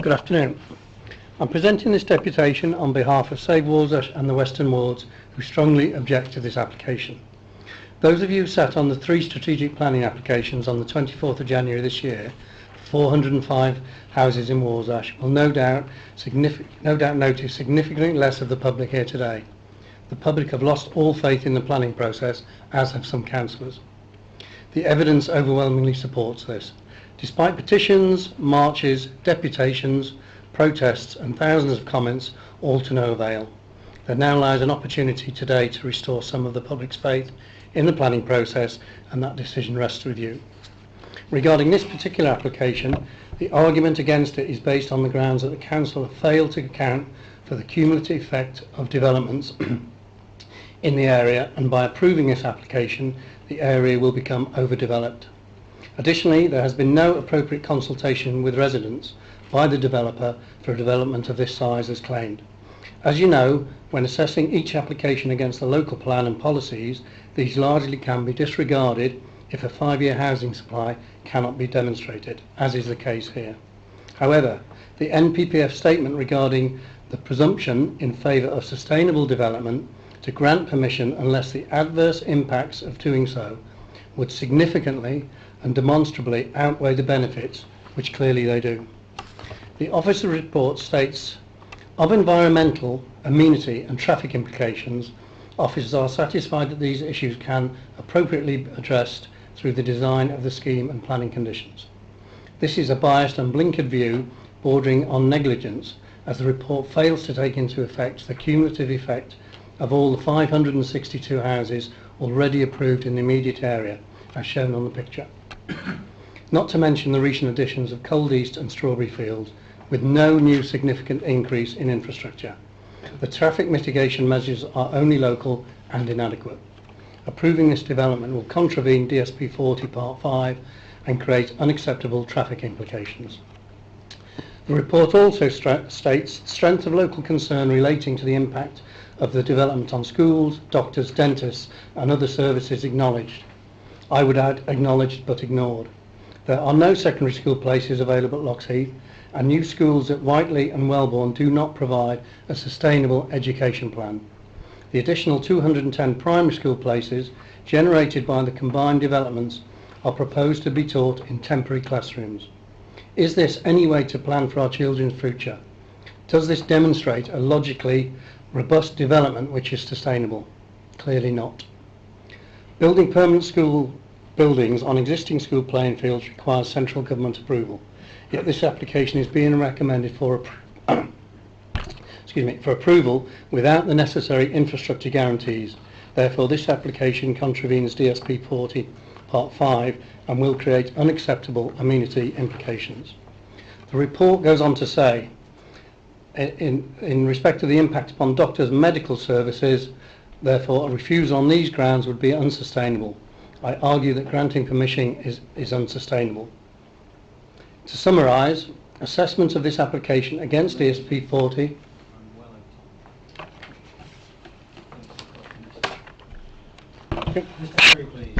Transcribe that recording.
Good afternoon. I'm presenting this deputation on behalf of Save Walsall and the Western Wards who strongly object to this application. Those of you who sat on the 3 strategic planning applications on the 24th of January this year, 405 houses in Walsall, will no doubt notice significantly less of the public here today. The public have lost all faith in the planning process, as have some councillors. The evidence overwhelmingly supports this. Despite petitions, marches, deputations, protests and thousands of comments, all to no avail, there now lies an opportunity today to restore some of the public's faith in the planning process, and that decision rests with you. Regarding this particular application, the argument against it is based on the grounds that the council have failed to account for the cumulative effect of developments in the area, and by approving this application the area will become overdeveloped. Additionally, there has been no appropriate consultation with residents by the developer for a development of this size as claimed. As you know, when assessing each application against the local plan and policies, these largely can be disregarded if a 5-year housing supply cannot be demonstrated, as is the case here. However, the NPPF statement regarding the presumption in favour of sustainable development to grant permission unless the adverse impacts of doing so would significantly and demonstrably outweigh the benefits, which clearly they do. The officer report states, of environmental, amenity and traffic implications, officers are satisfied that these issues can appropriately be addressed through the design of the scheme and planning conditions. This is a biased and blinkered view bordering on negligence, as the report fails to take into effect the cumulative effect of all the 562 houses already approved in the immediate area, as shown on the picture. Not to mention the recent additions of Cold East and Strawberry Fields, with no new significant increase in infrastructure. The traffic mitigation measures are only local and inadequate. Approving this development will contravene DSP 40 Part 5 and create unacceptable traffic implications. The report also states strength of local concern relating to the impact of the development on schools, doctors, dentists and other services acknowledged. I would add acknowledged but ignored. There are no secondary school places available at Loxheath, and new schools at Whiteley and Welbourne do not provide a sustainable education plan. The additional 210 primary school places generated by the combined developments are proposed to be taught in temporary classrooms. Is this any way to plan for our children's future? Does this demonstrate a logically robust development which is sustainable? Clearly not. Building permanent school buildings on existing school playing fields requires central government approval, yet this application is being recommended for approval without the necessary infrastructure guarantees. Therefore, this application contravenes DSP 40 Part 5 and will create unacceptable amenity implications. The report goes on to say, in respect to the impact upon doctors' medical services, therefore a refusal on these grounds would be unsustainable. I argue that granting permission is unsustainable. To summarise, assessment of this application against DSP 40 Mr. Curry, please.